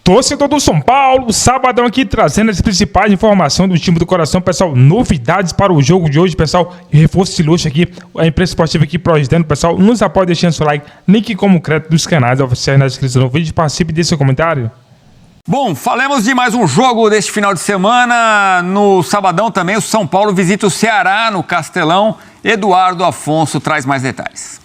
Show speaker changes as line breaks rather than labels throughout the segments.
Torcedor do São Paulo, sabadão aqui trazendo as principais informações do time do coração, pessoal, novidades para o jogo de hoje, pessoal, reforço de luxo aqui, a imprensa esportiva aqui projetando, pessoal, nos apoia deixando seu like, link como crédito dos canais oficiais na descrição do vídeo, participe desse comentário.
Bom, falemos de mais um jogo deste final de semana. No sabadão também o São Paulo visita o Ceará no Castelão. Eduardo Afonso traz mais detalhes.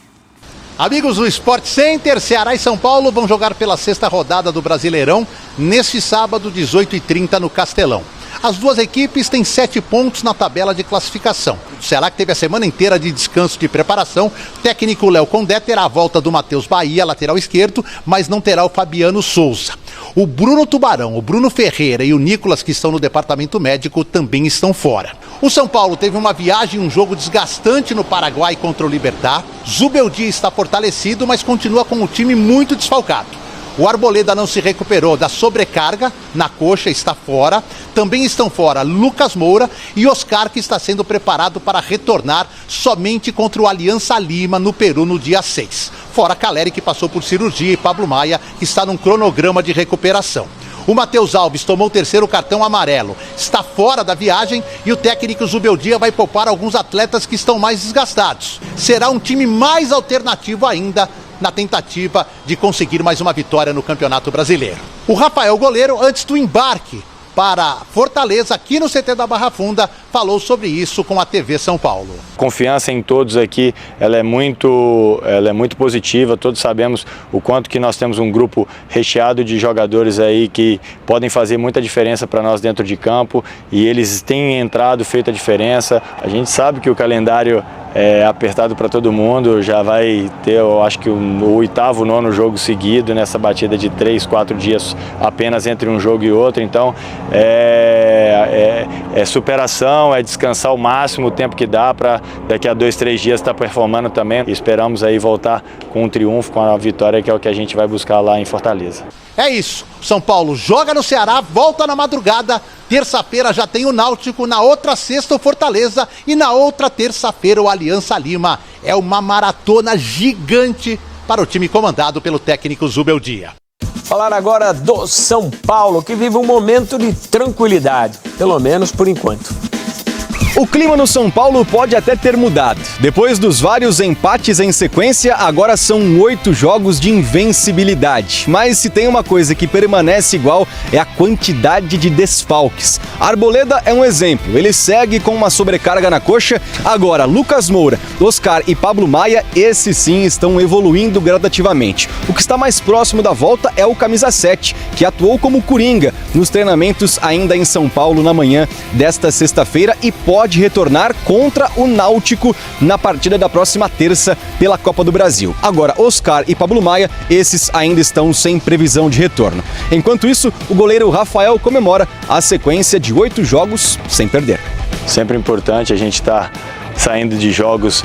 Amigos do Sport Center, Ceará e São Paulo vão jogar pela sexta rodada do Brasileirão neste sábado, 18h30 no Castelão. As duas equipes têm 7 pontos na tabela de classificação. O Ceará, que teve a semana inteira de descanso de preparação, técnico Léo Condé terá a volta do Matheus Bahia, lateral esquerdo, mas não terá o Fabiano Souza. O Bruno Tubarão, o Bruno Ferreira e o Nicolas, que estão no departamento médico, também estão fora. O São Paulo teve uma viagem, um jogo desgastante no Paraguai contra o Libertad. Zubeldia está fortalecido, mas continua com o time muito desfalcado. O Arboleda não se recuperou da sobrecarga na coxa, está fora. Também estão fora Lucas Moura e Oscar, que está sendo preparado para retornar somente contra o Aliança Lima no Peru no dia 6. Fora Caleri, que passou por cirurgia, e Pablo Maia, que está num cronograma de recuperação. O Matheus Alves tomou o terceiro cartão amarelo, está fora da viagem e o técnico Zubeldia vai poupar alguns atletas que estão mais desgastados. Será um time mais alternativo ainda na tentativa de conseguir mais uma vitória no Campeonato Brasileiro. O Rafael, goleiro, antes do embarque para Fortaleza, aqui no CT da Barra Funda, falou sobre isso com a TV São Paulo.
Confiança em todos aqui, ela é muito positiva, todos sabemos o quanto que nós temos um grupo recheado de jogadores aí que podem fazer muita diferença para nós dentro de campo e eles têm entrado, feito a diferença. A gente sabe que o calendário é apertado para todo mundo, já vai ter, eu acho que o 8º, 9º jogo seguido nessa batida de 3, 4 dias apenas entre um jogo e outro, então é superação, é descansar o máximo o tempo que dá para daqui a 2, 3 dias estar performando também. Esperamos aí voltar com um triunfo, com a vitória, que é o que a gente vai buscar lá em Fortaleza.
É isso, São Paulo joga no Ceará, volta na madrugada, terça-feira já tem o Náutico, na outra sexta o Fortaleza e na outra terça-feira o Aliança Lima. É uma maratona gigante para o time comandado pelo técnico Zubeldia.
Falar agora do São Paulo, que vive um momento de tranquilidade, pelo menos por enquanto.
O clima no São Paulo pode até ter mudado. Depois dos vários empates em sequência, agora são 8 jogos de invencibilidade. Mas se tem uma coisa que permanece igual, é a quantidade de desfalques. Arboleda é um exemplo, ele segue com uma sobrecarga na coxa. Agora, Lucas Moura, Oscar e Pablo Maia, esses sim estão evoluindo gradativamente. O que está mais próximo da volta é o camisa 7, que atuou como coringa nos treinamentos ainda em São Paulo na manhã desta sexta-feira e pode retornar contra o Náutico na partida da próxima terça pela Copa do Brasil. Agora, Oscar e Pablo Maia, esses ainda estão sem previsão de retorno. Enquanto isso, o goleiro Rafael comemora a sequência de 8 jogos sem perder.
Sempre importante a gente estar saindo de jogos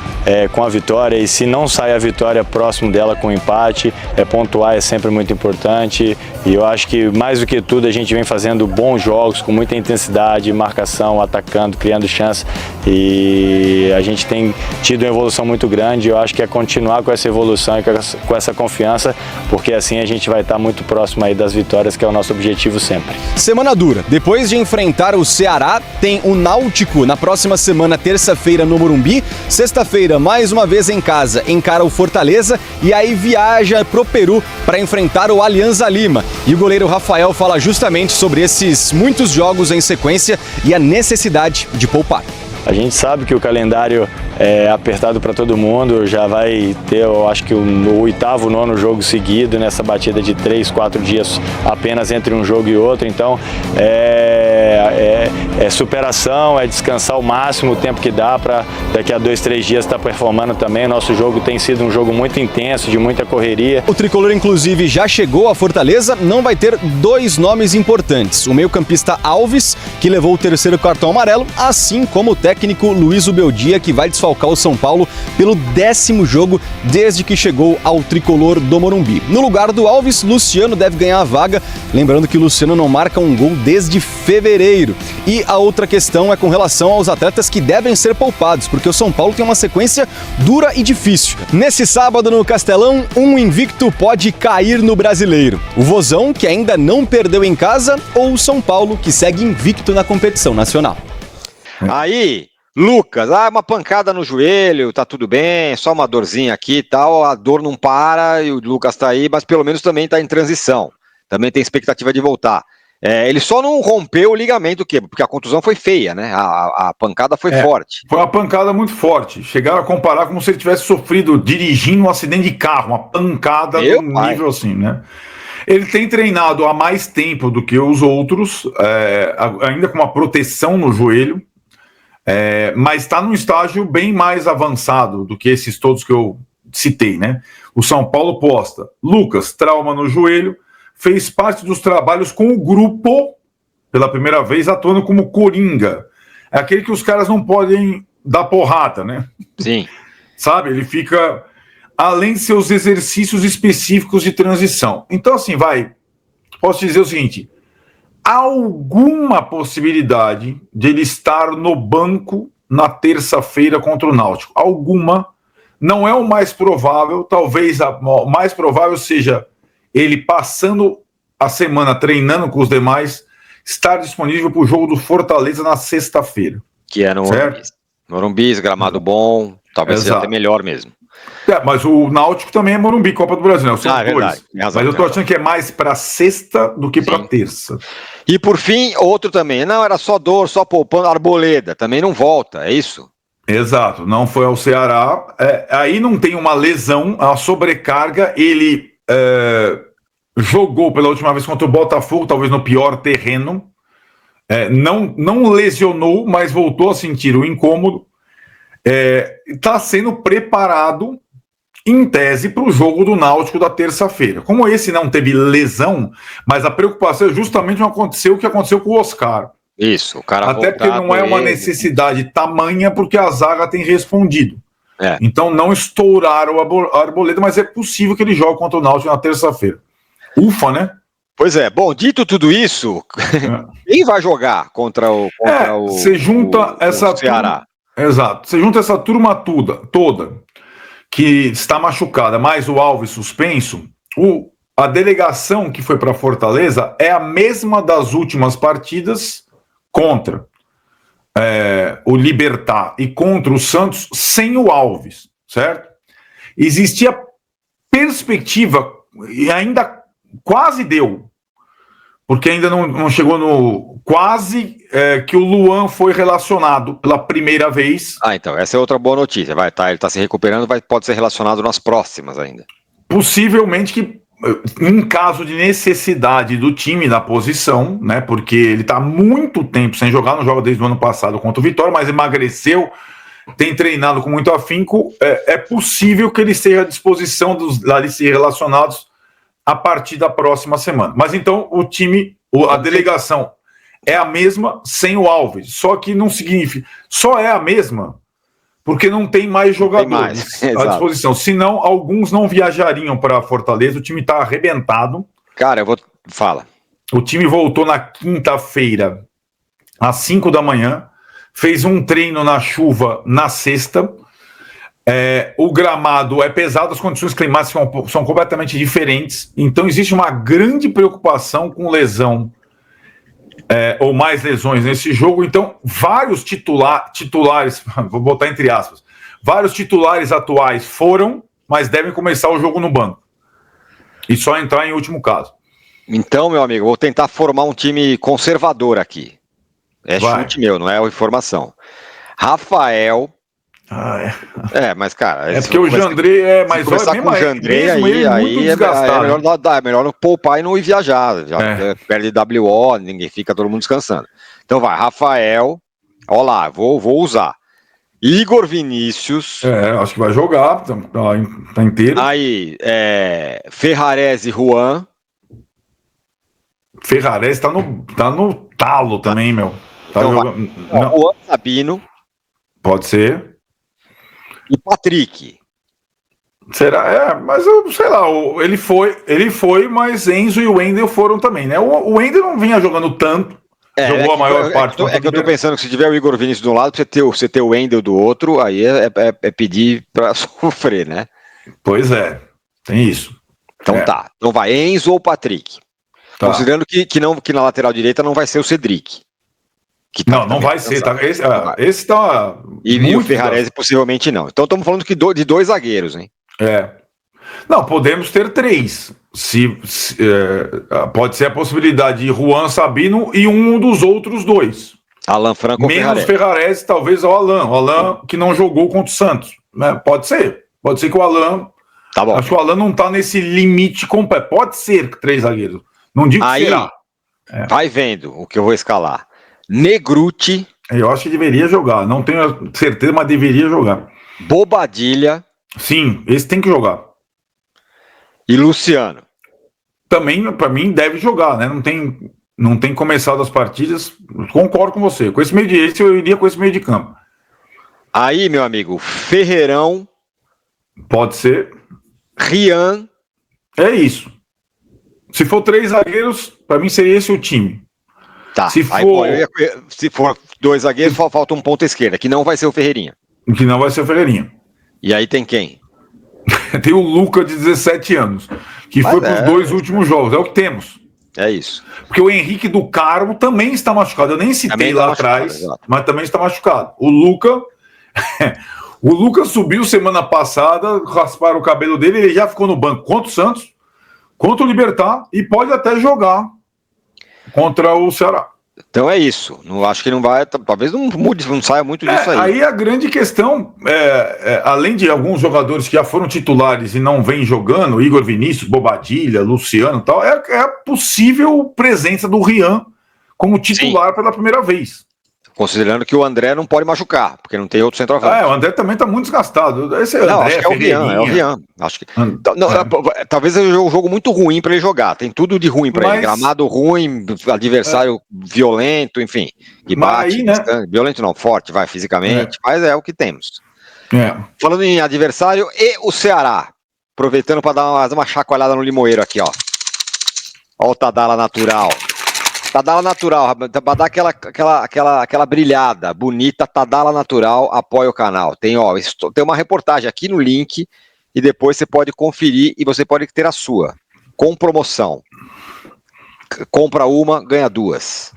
com a vitória, e se não sai a vitória próximo dela com o empate, pontuar é sempre muito importante, e eu acho que mais do que tudo a gente vem fazendo bons jogos com muita intensidade, marcação, atacando, criando chance, e a gente tem tido uma evolução muito grande. Eu acho que é continuar com essa evolução e com essa confiança, porque assim a gente vai estar muito próximo aí das vitórias, que é o nosso objetivo sempre.
Semana dura. Depois de enfrentar o Ceará, tem o Náutico na próxima semana, terça-feira, no Morumbi. Sexta-feira, mais uma vez em casa, encara o Fortaleza e aí viaja pro Peru para enfrentar o Alianza Lima. E o goleiro Rafael fala justamente sobre esses muitos jogos em sequência e a necessidade de poupar.
A gente sabe que o calendário é apertado para todo mundo, já vai ter, eu acho que o 8º, 9º jogo seguido nessa batida de 3, 4 dias apenas entre um jogo e outro, então é superação, é descansar o máximo o tempo que dá para daqui a 2, 3 dias estar performando também. Nosso jogo tem sido um jogo muito intenso, de muita correria.
O tricolor, inclusive, já chegou a Fortaleza, não vai ter 2 nomes importantes. O meio-campista Alves, que levou o terceiro cartão amarelo, assim como o técnico Luiz Zubeldia, que vai desfalcar o São Paulo pelo 10º jogo desde que chegou ao tricolor do Morumbi. No lugar do Alves, Luciano deve ganhar a vaga, lembrando que o Luciano não marca um gol desde fevereiro. Brasileiro. E a outra questão é com relação aos atletas que devem ser poupados, porque o São Paulo tem uma sequência dura e difícil. Nesse sábado no Castelão, um invicto pode cair no Brasileiro. O Vozão, que ainda não perdeu em casa, ou o São Paulo, que segue invicto na competição nacional.
Aí, Lucas, uma pancada no joelho, tá tudo bem, só uma dorzinha aqui e tal, a dor não para e o Lucas tá aí, mas pelo menos também tá em transição, também tem expectativa de voltar. Ele só não rompeu o ligamento, porque a contusão foi feia, né? A pancada foi forte.
Foi uma pancada muito forte. Chegaram a comparar como se ele tivesse sofrido dirigindo um acidente de carro, uma pancada de um nível assim, né? Ele tem treinado há mais tempo do que os outros, ainda com uma proteção no joelho, mas está num estágio bem mais avançado do que esses todos que eu citei, né? O São Paulo posta. Lucas, trauma no joelho, fez parte dos trabalhos com o grupo, pela primeira vez, atuando como coringa. É aquele que os caras não podem dar porrada, né?
Sim.
Sabe? Ele fica além de seus exercícios específicos de transição. Então, assim, posso dizer o seguinte, há alguma possibilidade de ele estar no banco na terça-feira contra o Náutico. Alguma. Não é o mais provável, talvez o mais provável seja ele passando a semana treinando com os demais, estar disponível para o jogo do Fortaleza na sexta-feira.
Que é no Morumbi, gramado bom, talvez seja até melhor mesmo.
Mas o Náutico também é Morumbi, Copa do Brasil, né? São dois.
Verdade.
Mas eu tô achando que é mais para sexta do que para terça.
E por fim, outro também. Não, era só dor, só poupando. Arboleda, também não volta, é isso?
Exato, não foi ao Ceará. Aí não tem uma lesão, a sobrecarga, ele jogou pela última vez contra o Botafogo, talvez no pior terreno. Não lesionou, mas voltou a sentir o incômodo. Está sendo preparado, em tese, para o jogo do Náutico da terça-feira. Como esse não teve lesão, mas a preocupação é justamente o que aconteceu com o Oscar.
Isso, o cara
até porque não é uma necessidade tamanha, porque a zaga tem respondido. Então não estouraram a Arboleda, mas é possível que ele jogue contra o Náutico na terça-feira. Ufa, né?
Pois é, bom, dito tudo isso, quem vai jogar contra o
você junta essa
Ceará?
Exato, você junta essa turma toda que está machucada, mais o Alves suspenso, a delegação que foi para Fortaleza é a mesma das últimas partidas contra o Libertad e contra o Santos sem o Alves, certo? Existia perspectiva, e ainda quase deu, porque ainda não chegou no quase que o Luan foi relacionado pela primeira vez.
Então, essa é outra boa notícia. Ele está se recuperando, pode ser relacionado nas próximas ainda.
Possivelmente que, em caso de necessidade do time na posição, né? Porque ele está muito tempo sem jogar, não joga desde o ano passado contra o Vitória, mas emagreceu, tem treinado com muito afinco. É possível que ele esteja à disposição dos ali se relacionados a partir da próxima semana. Mas então o time, a delegação é a mesma sem o Alves, só que não significa, só é a mesma porque não tem mais jogadores à disposição, senão alguns não viajariam para Fortaleza, o time está arrebentado.
Cara, fala.
O time voltou na quinta-feira às 5 da manhã, fez um treino na chuva na sexta. O gramado é pesado, as condições climáticas são completamente diferentes, então existe uma grande preocupação com lesão ou mais lesões nesse jogo. Então vários titulares, vou botar entre aspas, vários titulares atuais foram, mas devem começar o jogo no banco e só entrar em último caso.
Então, meu amigo, vou tentar formar um time conservador aqui, chute meu, não é informação. Rafael. Mas cara...
porque o Jandrei
mas começar com o Jandrei, aí é melhor não poupar e não ir viajar. Perde WO, ninguém fica, todo mundo descansando. Então vai, Rafael, ó lá, vou usar. Igor Vinícius.
Acho que vai jogar, tá inteiro.
Aí, Ferrarese e Juan.
Ferrarese tá no talo também, meu.
Juan Sabino.
Pode ser.
E Patrick.
Será? Mas eu sei lá, ele foi, mas Enzo e o Wendel foram também, né? O Wendel não vinha jogando tanto, Jogou a maior parte.
É que eu tô pensando que se tiver o Igor Vinícius de um lado, você ter o Wendel do outro, aí é pedir pra sofrer, né?
Pois é, tem isso.
Então tá. Então vai, Enzo ou Patrick?
Tá.
Considerando que na lateral direita não vai ser o Cedric.
Não vai ser. Tá, esse tá.
E o Ferrarese possivelmente não. Então estamos falando de 2 zagueiros, hein?
Não, podemos ter 3. Pode ser a possibilidade de Juan Sabino e um dos outros 2.
Alan Franco
menos Ferrarese, talvez ao Alan. O Alan que não jogou contra o Santos. Né? Pode ser. Pode ser que o Alan.
Tá bom.
Acho que o Alan não tá nesse limite completo. Pode ser 3 zagueiros. Não digo que será.
Vai vendo o que eu vou escalar. Negruti.
Eu acho que deveria jogar. Não tenho certeza, mas deveria jogar.
Bobadilha.
Sim, esse tem que jogar.
E Luciano.
Também, para mim, deve jogar, né? Não tem começado as partidas. Concordo com você. Com esse eu iria com esse meio de campo.
Aí, meu amigo, Ferreirão.
Pode ser.
Rian.
É isso. Se for 3 zagueiros, para mim seria esse o time.
Tá.
Se
for 2 zagueiros, falta um ponta esquerda, que não vai ser o Ferreirinha.
Que não vai ser o Ferreirinha.
E aí tem quem?
Tem o Luca, de 17 anos, que foi para os 2 últimos jogos. É o que temos.
É isso.
Porque o Henrique do Carmo também está machucado. Eu nem citei lá atrás, mas também está machucado. O Luca... o Luca subiu semana passada, rasparam o cabelo dele, ele já ficou no banco contra o Santos, contra o Libertad, e pode até jogar contra o Ceará.
Então é isso. Não acho que não vai. Talvez não saia muito disso aí.
Aí a grande questão além de alguns jogadores que já foram titulares e não vêm jogando, Igor Vinícius, Bobadilha, Luciano e tal, é a possível presença do Rian como titular pela primeira vez.
Considerando que o André não pode machucar, porque não tem outro centroavante.
O André também está muito desgastado. Esse
não, André, acho que é o Rian. Acho que... Talvez seja um jogo muito ruim para ele jogar. Tem tudo de ruim para ele. Gramado ruim, adversário violento, enfim. Que bate, aí, né? Violento não, forte, vai fisicamente, mas é o que temos. Falando em adversário, e o Ceará. Aproveitando para dar uma chacoalhada no limoeiro aqui, ó. Olha o Tadala natural. Tadala natural, para dar aquela brilhada bonita, Tadala natural, apoia o canal. Tem uma reportagem aqui no link e depois você pode conferir e você pode ter a sua, com promoção. Compra uma, ganha 2.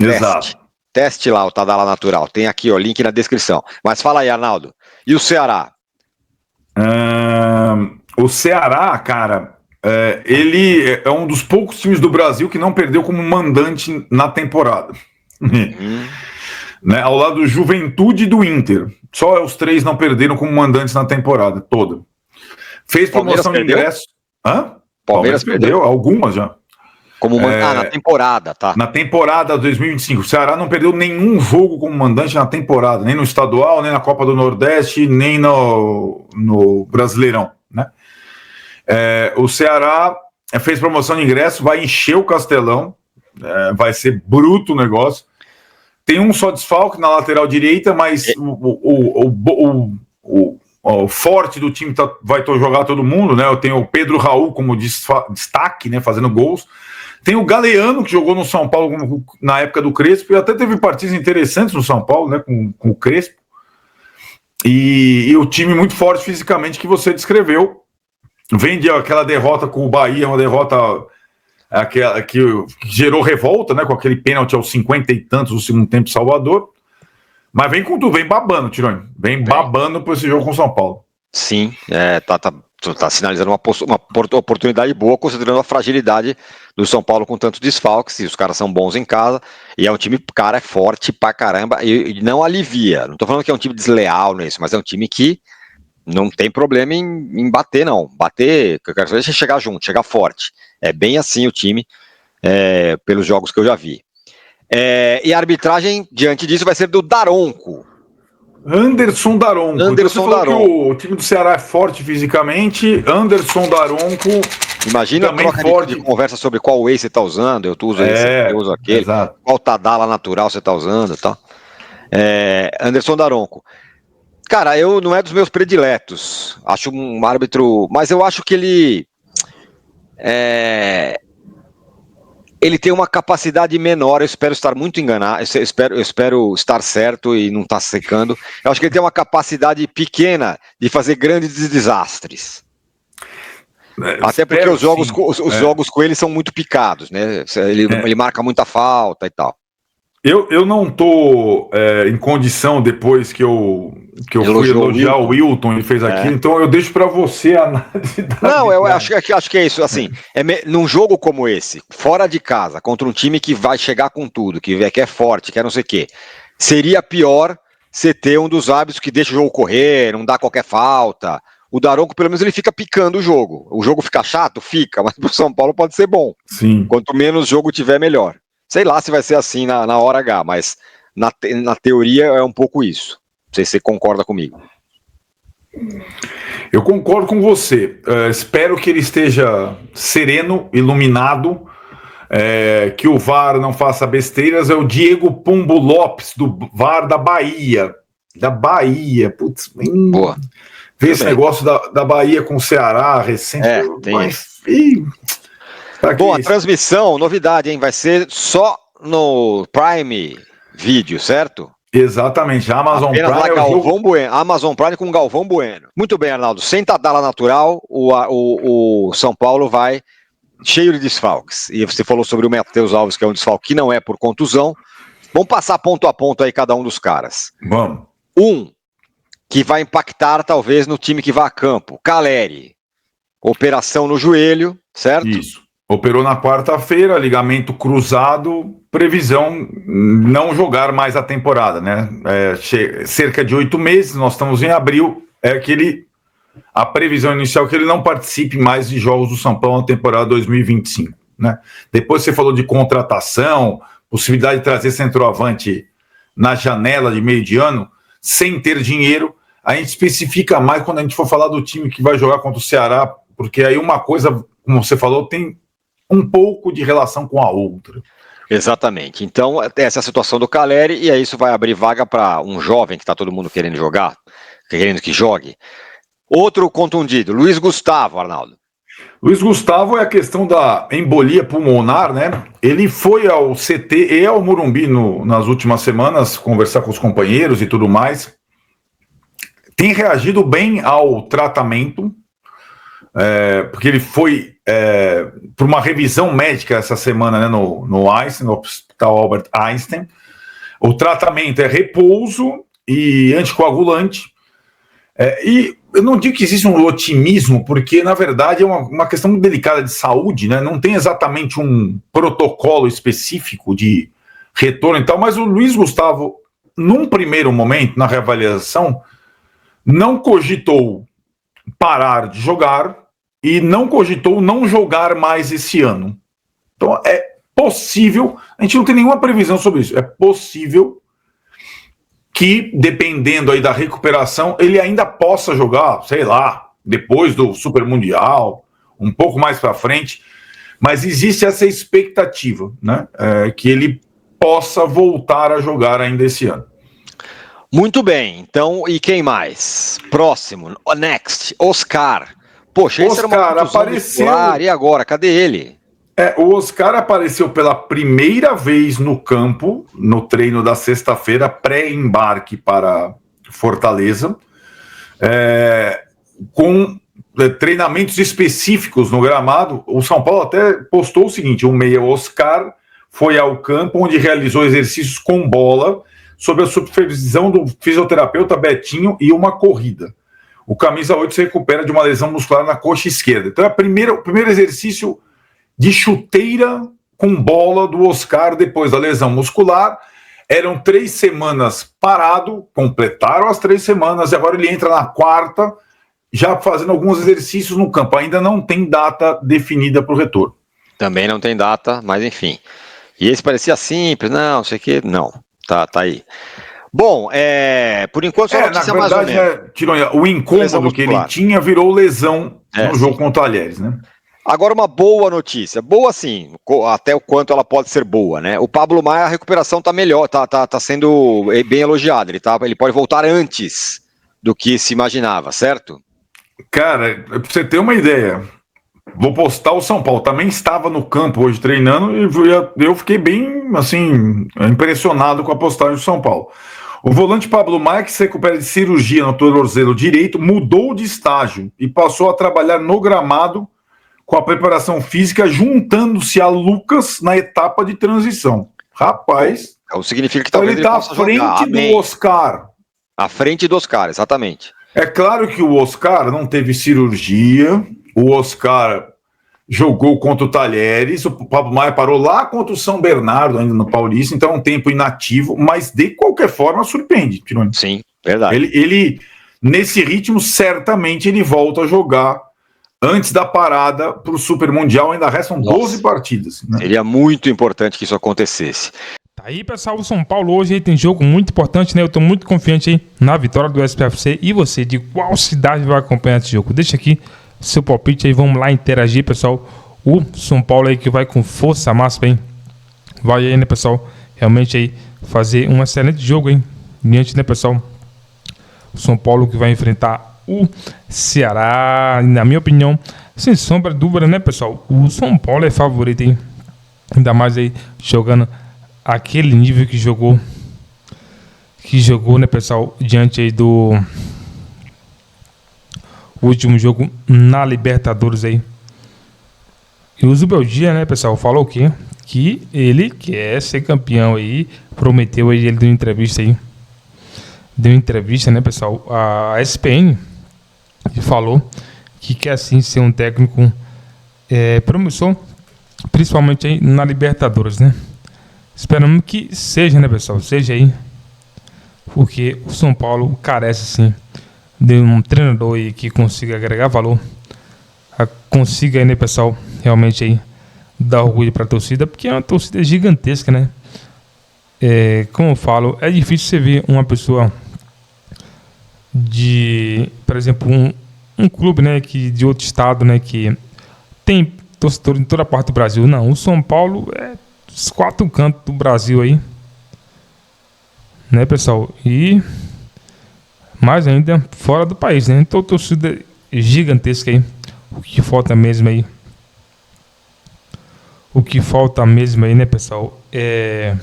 Exato.
Teste lá o Tadala natural, tem aqui o link na descrição. Mas fala aí, Arnaldo, e o Ceará?
O Ceará, cara... ele é um dos poucos times do Brasil que não perdeu como mandante na temporada. Né, ao lado do Juventude e do Inter. Só os 3 não perderam como mandantes na temporada toda. Fez promoção de ingresso. Palmeiras perdeu algumas já.
Como na temporada, tá?
Na temporada 2025. O Ceará não perdeu nenhum jogo como mandante na temporada, nem no estadual, nem na Copa do Nordeste, nem no Brasileirão, né? O Ceará fez promoção de ingresso, vai encher o Castelão, vai ser bruto o negócio. Tem um só desfalque na lateral direita, mas o forte do time vai jogar todo mundo, né? Eu tenho o Pedro Raul como destaque, né, fazendo gols. Tem o Galeano, que jogou no São Paulo na época do Crespo, e até teve partidas interessantes no São Paulo, né, com o Crespo. E o time muito forte fisicamente que você descreveu. Vem de aquela derrota com o Bahia, uma derrota que gerou revolta, né? Com aquele pênalti aos 50 e tantos do segundo tempo de Salvador. Mas vem com tudo, vem babando, Tironi. Vem babando por esse jogo com o São Paulo.
Sim, tá sinalizando uma oportunidade boa, considerando a fragilidade do São Paulo com tantos desfalques, e os caras são bons em casa, e é um time, cara, é forte pra caramba, e não alivia. Não tô falando que é um time desleal nisso, mas é um time que não tem problema em bater, não. Bater, eu quero saber se chegar junto, chegar forte. É bem assim o time, pelos jogos que eu já vi. E a arbitragem, diante disso, vai ser do Daronco.
Anderson Daronco.
Anderson Daronco.
Que o time do Ceará é forte fisicamente. Anderson Daronco.
Imagina a troca de conversa sobre qual whey você está usando. Eu uso esse, eu uso aquele.
Exato.
Qual Tadala natural você está usando, tá? Anderson Daronco. Cara, não é dos meus prediletos. Acho um árbitro... Mas eu acho que ele... Ele tem uma capacidade menor, eu espero estar muito enganado, eu espero estar certo e não estar secando. Eu acho que ele tem uma capacidade pequena de fazer grandes desastres. Até porque os jogos com ele são muito picados, né? Ele marca muita falta e tal.
Eu não estou em condição, depois que eu fui elogiar o Wilton, ele fez aquilo, então eu deixo para você a análise.
Não, eu acho que é isso. Assim, num jogo como esse, fora de casa, contra um time que vai chegar com tudo, que é forte, que é não sei o quê, seria pior você ter um dos árbitros que deixa o jogo correr, não dá qualquer falta. O Daronco, pelo menos, ele fica picando o jogo. O jogo fica chato? Fica, mas pro São Paulo pode ser bom.
Sim.
Quanto menos jogo tiver, melhor. Sei lá se vai ser assim na hora H, mas na teoria é um pouco isso. Não sei se você concorda comigo.
Eu concordo com você. Espero que ele esteja sereno, iluminado, que o VAR não faça besteiras. É o Diego Pombo Lopes, do VAR da Bahia. Da Bahia. Putz,
boa.
Vê esse negócio da Bahia com o Ceará recente.
Tem isso. Bom, a transmissão, novidade, hein? Vai ser só no Prime Video, certo?
Exatamente, a Amazon Prime.
Amazon Prime com Galvão Bueno. Muito bem, Arnaldo. Sem tabela natural, o São Paulo vai cheio de desfalques. E você falou sobre o Matheus Alves, que é um desfalque que não é por contusão. Vamos passar ponto a ponto aí cada um dos caras.
Vamos.
Que vai impactar talvez no time que vai a campo. Caleri. Operação no joelho, certo?
Isso. Operou na quarta-feira, ligamento cruzado, previsão não jogar mais a temporada, né? Cerca de 8 meses, nós estamos em abril, a previsão inicial é que ele não participe mais de jogos do São Paulo na temporada 2025, né? Depois você falou de contratação, possibilidade de trazer centroavante na janela de meio de ano, sem ter dinheiro. A gente especifica mais quando a gente for falar do time que vai jogar contra o Ceará, porque aí uma coisa, como você falou, tem um pouco de relação com a outra.
Exatamente. Então, essa é a situação do Caleri, e aí isso vai abrir vaga para um jovem que está todo mundo querendo jogar, querendo que jogue. Outro contundido, Luiz Gustavo, Arnaldo.
Luiz Gustavo é a questão da embolia pulmonar, né? Ele foi ao CT e ao Morumbi nas últimas semanas conversar com os companheiros e tudo mais. Tem reagido bem ao tratamento, porque ele foi por uma revisão médica essa semana, né, no Hospital Albert Einstein. O tratamento é repouso e anticoagulante. E eu não digo que existe um otimismo, porque na verdade é uma questão muito delicada de saúde, né? Não tem exatamente um protocolo específico de retorno e tal, mas o Luiz Gustavo, num primeiro momento, na reavaliação, não cogitou parar de jogar e não cogitou não jogar mais esse ano. Então é possível, a gente não tem nenhuma previsão sobre isso, é possível que, dependendo aí da recuperação, ele ainda possa jogar, sei lá, depois do Super Mundial, um pouco mais para frente, mas existe essa expectativa, né, que ele possa voltar a jogar ainda esse ano.
Muito bem, então, e quem mais? Próximo, next, Oscar. Poxa, esse era uma
apareceu.
E agora, cadê ele?
O Oscar apareceu pela primeira vez no campo, no treino da sexta-feira, pré-embarque para Fortaleza, com treinamentos específicos no gramado. O São Paulo até postou o seguinte: o meia Oscar foi ao campo, onde realizou exercícios com bola, sob a supervisão do fisioterapeuta Betinho, e uma corrida. O camisa 8 se recupera de uma lesão muscular na coxa esquerda. Então é o primeiro exercício de chuteira com bola do Oscar depois da lesão muscular. Eram 3 semanas parado, completaram as 3 semanas, e agora ele entra na quarta, já fazendo alguns exercícios no campo. Ainda não tem data definida para o retorno.
Também não tem data, mas enfim. E esse parecia simples, não sei o que, não. Tá aí. Bom, por enquanto só notícia mais ou menos.
Tironha, o incômodo que ele tinha virou lesão no jogo contra o Talheres, né?
Agora uma boa notícia, boa sim, até o quanto ela pode ser boa, né? O Pablo Maia, a recuperação tá melhor, tá sendo bem elogiado, ele pode voltar antes do que se imaginava, certo?
Cara, pra você ter uma ideia, Vou postar o São Paulo. Também estava no campo hoje treinando e eu fiquei bem, assim, impressionado com a postagem do São Paulo. O volante Pablo Maia, que se recupera de cirurgia no tornozelo direito, mudou de estágio e passou a trabalhar no gramado com a preparação física, juntando-se a Lucas na etapa de transição. Rapaz...
Então significa que
então
talvez
ele está à frente do Oscar.
À frente do Oscar, exatamente.
É claro que o Oscar não teve cirurgia, o Oscar jogou contra o Talheres, o Pablo Maia parou lá contra o São Bernardo, ainda no Paulista, então é um tempo inativo, mas de qualquer forma surpreende, Tironi.
Sim, verdade.
Ele, nesse ritmo, certamente ele volta a jogar antes da parada para o Super Mundial, ainda restam 12 partidas. Né?
Seria muito importante que isso acontecesse.
Tá aí, pessoal, o São Paulo hoje aí tem jogo muito importante, né? Eu tô muito confiante aí na vitória do SPFC. E você, de qual cidade vai acompanhar esse jogo? Deixa aqui seu palpite aí, vamos lá interagir, pessoal. O São Paulo aí que vai com força máxima, hein? Vai aí, né, pessoal? Realmente aí fazer um excelente jogo, hein? Diante, né, pessoal? O São Paulo que vai enfrentar o Ceará. Na minha opinião, sem sombra de dúvida, né, pessoal? O São Paulo é favorito, hein? Ainda mais aí jogando aquele nível que jogou, né, pessoal, diante aí do último jogo na Libertadores aí. E o Zubeldia, né, pessoal, falou o quê? Que ele quer ser campeão aí, prometeu aí, ele deu entrevista aí. Deu entrevista, né, pessoal, a ESPN, e falou que quer sim ser um técnico promissor, principalmente aí na Libertadores, né? Esperamos que seja, né, pessoal? Seja aí. Porque o São Paulo carece, sim, de um treinador aí que consiga agregar valor. Consiga aí, né, pessoal? Realmente aí dar orgulho para a torcida. Porque é uma torcida gigantesca, né? Como eu falo, é difícil você ver uma pessoa de, por exemplo, um clube, né, de outro estado, né, que tem torcedor em toda a parte do Brasil. Não, o São Paulo é os 4 cantos do Brasil aí, né, pessoal? E mais ainda fora do país, né? Então, torcida gigantesca aí. O que falta mesmo aí, né, pessoal? É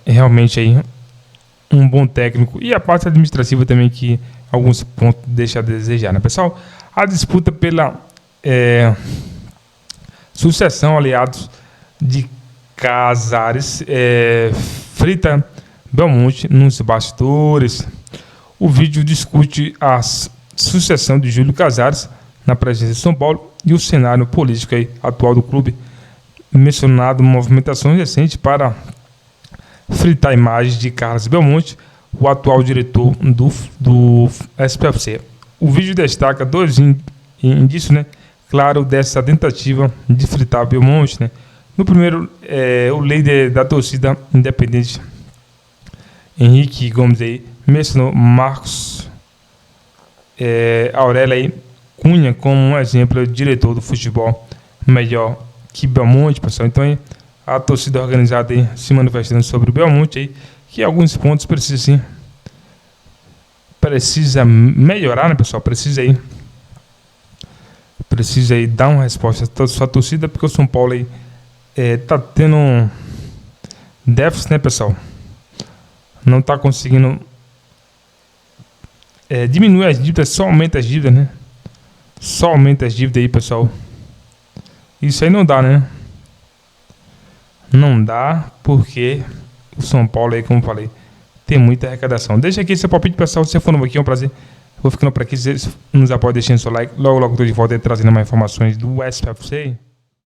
realmente aí um bom técnico e a parte administrativa também, que alguns pontos deixa a desejar, né, pessoal? A disputa pela sucessão, aliados de Casares, frita Belmonte nos bastidores. O vídeo discute a sucessão de Júlio Casares na presidência de São Paulo e o cenário político aí atual do clube, mencionado movimentações recentes para fritar a imagem de Carlos Belmonte, o atual diretor do SPFC. O vídeo destaca 2 indícios, né, claro, dessa tentativa de fritar Belmonte, né? No primeiro, o líder da torcida independente, Henrique Gomes, aí, mencionou Marcos Aurélio aí, Cunha como um exemplo de diretor do futebol melhor que Belmonte, pessoal. Então, aí, a torcida organizada aí se manifestando sobre o Belmonte, aí, que alguns pontos precisa melhorar, né, pessoal? Precisa aí dar uma resposta à sua torcida, porque o São Paulo aí tá tendo um déficit, né, pessoal? Não tá conseguindo diminuir as dívidas, só aumenta as dívidas, né? Só aumenta as dívidas aí, pessoal. Isso aí não dá, né? Não dá, porque o São Paulo aí, como eu falei, tem muita arrecadação. Deixa aqui seu palpite, pessoal. Se você for novo aqui, é um prazer. Vou ficando por aqui. Se nos apoia, deixando seu like. Logo, logo estou de volta aí, trazendo mais informações do SPFC.